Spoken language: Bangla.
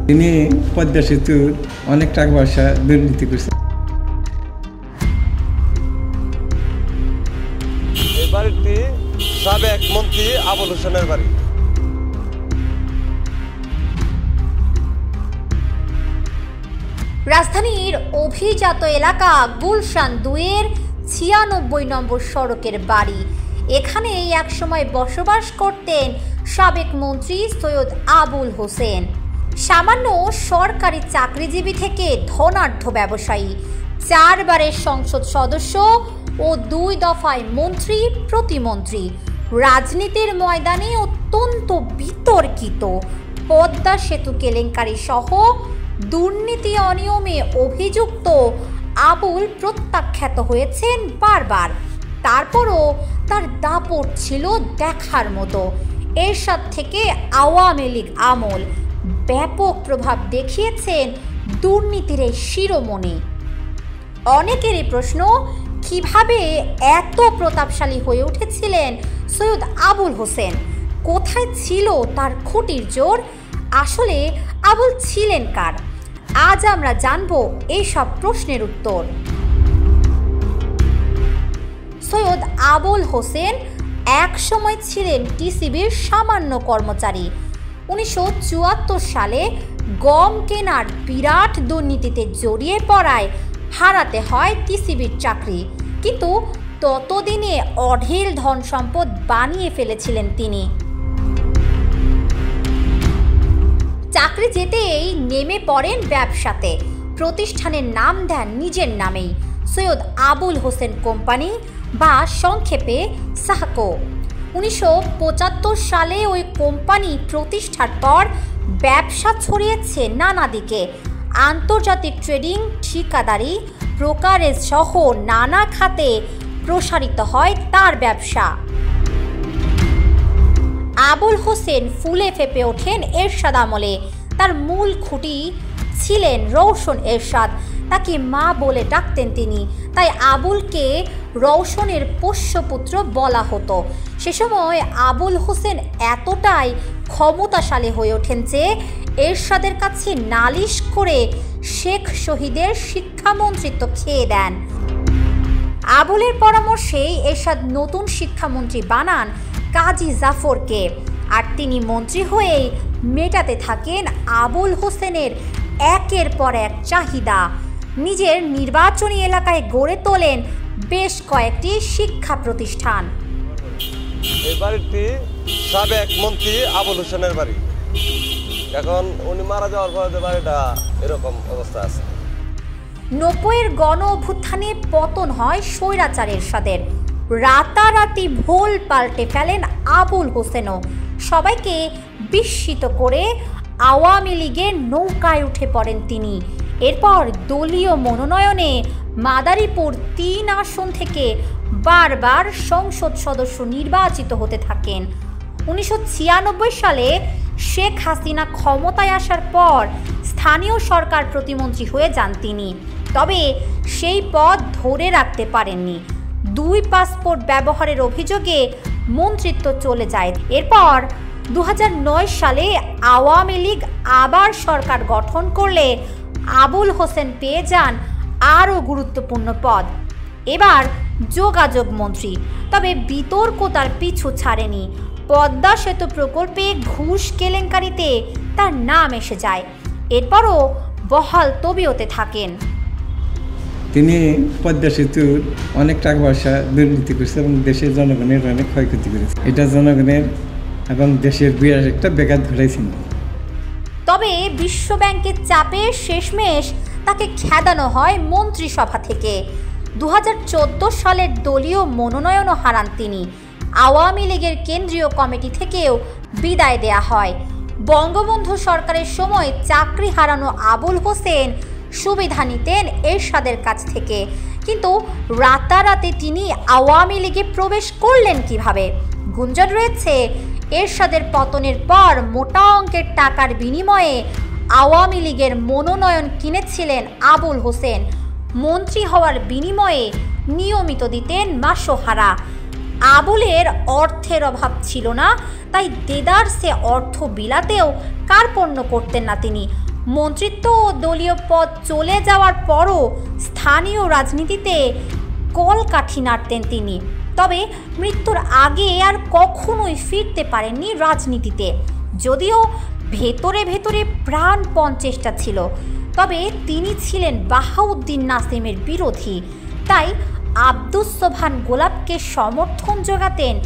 তিনি পদ্মা সেতুর অনেক টাকা পয়সা দুর্নীতি করছেন। এই বাড়িটি সাবেক মন্ত্রী আবুল হোসেনের বাড়ি। রাজধানীর অভিজাত এলাকা গুলশান 2-এর 96 নম্বর সড়কের বাড়ি। এখানেই একসময় বসবাস করতেন সাবেক মন্ত্রী সৈয়দ আবুল হোসেন। সামান্য সরকারি চাকরিজীবী থেকে ধনাঢ্য ব্যবসায়ী, 4 বারের সংসদ সদস্য ও 2 দফায় মন্ত্রী প্রতিমন্ত্রী। রাজনীতির ময়দানে অত্যন্ত বিতর্কিত। পদ্মা সেতু কেলেঙ্কারি সহ দুর্নীতি অনিয়মে অভিযুক্ত আবুল প্রত্যাখ্যাত হয়েছেন বারবার। তারপরও তার দাপট ছিল দেখার মতো। এরশাদ থেকে আওয়ামী লীগ আমল ব্যাপক প্রভাব দেখিয়েছেন দুর্নীতির এই শিরোমণি। অনেকেরই প্রশ্ন, কিভাবে এত প্রতাপশালী হয়ে উঠেছিলেন সৈয়দ আবুল হোসেন? কোথায় ছিল তার খুঁটির জোর? আসলে আবুল ছিলেন কার? আজ আমরা জানব এই সব প্রশ্নের উত্তর। সৈয়দ আবুল হোসেন এক সময় ছিলেন টিসিবির সামান্য কর্মচারী। 1974 সালে গম কেনার বিরাট দুর্নীতিতে জড়িয়ে পড়ায় হারাতে হয় টিসিবির চাকরি। কিন্তু ততদিনে অঢেল ধন সম্পদ বানিয়ে ফেলেছিলেন তিনি। চাকরি যেতেই নেমে পড়েন ব্যবসাতে। প্রতিষ্ঠানের নাম দেন নিজের নামেই, সৈয়দ আবুল হোসেন কোম্পানি বা সংক্ষেপে সাহকো। 1975 সালে ওই কোম্পানি প্রতিষ্ঠার পর ব্যবসা ছড়িয়েছে নানা দিকে। আন্তর্জাতিক ট্রেডিং, ঠিকাদারি, ব্রোকারেজ সহ নানা খাতে প্রসারিত হয় তার ব্যবসা। আবুল হোসেন ফুলে ফেপে ওঠেন এরশাদ আমলে। তার মূল খুঁটি ছিলেন রওশন এরশাদ। তাকে মা বলে ডাকতেন তিনি, তাই আবুলকে রওশনের পোষ্যপুত্র বলা হতো। সে সময় আবুল হোসেন এতটাই ক্ষমতাশালী হয়ে ওঠেন যে এরশাদের কাছে নালিশ করে শেখ শহীদের শিক্ষামন্ত্রিত্ব খেয়ে দেন। আবুলের পরামর্শেই এরশাদ নতুন শিক্ষামন্ত্রী বানান কাজী জাফরকে। আর তিনি মন্ত্রী হয়েই মেটাতে থাকেন আবুল হোসেনের একের পর এক চাহিদা। নিজের নির্বাচনী এলাকায় গড়ে তোলেন বেশ কয়েকটি শিক্ষা প্রতিষ্ঠান। এই বাড়িটি সাবেক মন্ত্রী আবুল হোসেনের বাড়ি। এখন উনি মারা যাওয়ার পরে বাড়িটা এরকম অবস্থা আছে। 90-এর গণ অভ্যুত্থানে পতন হয় স্বৈরাচার এরশাদের। রাতারাতি ভোল পাল্টে ফেলেন আবুল হোসেনও। সবাইকে বিস্মিত করে আওয়ামী লীগের নৌকায় উঠে পড়েন তিনি। এরপর দলীয় মনোনয়নে মাদারীপুর 3 আসন থেকে বারবার সংসদ সদস্য নির্বাচিত হতে থাকেন। 1996 সালে শেখ হাসিনা ক্ষমতায় আসার পর স্থানীয় সরকার প্রতিমন্ত্রী হয়ে যান তিনি। তবে সেই পদ ধরে রাখতে পারেননি। 2 পাসপোর্ট ব্যবহারের অভিযোগে মন্ত্রিত্ব চলে যায়। এরপর 2009 সালে আওয়ামী লীগ আবার সরকার গঠন করলে আবুল হোসেন পেয়ে যান আরও গুরুত্বপূর্ণ পদ, এবার যোগাযোগ মন্ত্রী। তবে বিতর্ক তার পিছু ছাড়েনি। পদ্মা সেতু প্রকল্পে ঘুষ কেলেঙ্কারিতে তার নাম এসে যায়। এরপরও বহাল তবিয়তে থাকেন। তিনি পদ্মা সেতুর অনেক টাকা পয়সা দুর্নীতি করেছে এবং দেশের জনগণের অনেক ক্ষয়ক্ষতি করেছে। এটা জনগণের এবং দেশের বিরাট একটা বেকার ধরেছিল। তবে বিশ্বব্যাংকের চাপে শেষমেশ তাকে খেদানো হয় মন্ত্রিসভা থেকে। 2014 সালের দলীয় মনোনয়নও হারান তিনি। আওয়ামী লীগের কেন্দ্রীয় কমিটি থেকেও বিদায় দেয়া হয়। বঙ্গবন্ধু সরকারের সময় চাকরি হারানো আবুল হোসেন সুবিধা নিতেন এরশাদের কাছ থেকে। কিন্তু রাতারাতি তিনি আওয়ামী লীগে প্রবেশ করলেন কিভাবে? গুঞ্জন রয়েছে এরশাদের পতনের পর মোটা অঙ্কের টাকার বিনিময়ে আওয়ামী লীগের মনোনয়ন কিনেছিলেন আবুল হোসেন। মন্ত্রী হওয়ার বিনিময়ে নিয়মিত দিতেন মাসোহারা। আবুলের অর্থের অভাব ছিল না, তাই দেদারসে অর্থ বিলাতেও কার্পণ্য করতেন না তিনি। মন্ত্রিত্ব ও দলীয় পদ চলে যাওয়ার পরও স্থানীয় রাজনীতিতে কলকাঠি নাড়তেন তিনি। তবে মৃত্যুর আগে আর কখনোই ফিরতে পারেননি রাজনীতিতে। যদিও ভেতরে ভেতরে প্রাণপণ চেষ্টা ছিল, তবে তিনি ছিলেন বাহাউদ্দিন নাসিমের বিরোধী। তাই আব্দুস সোবহান গোলাপকে সমর্থন জোগাতেন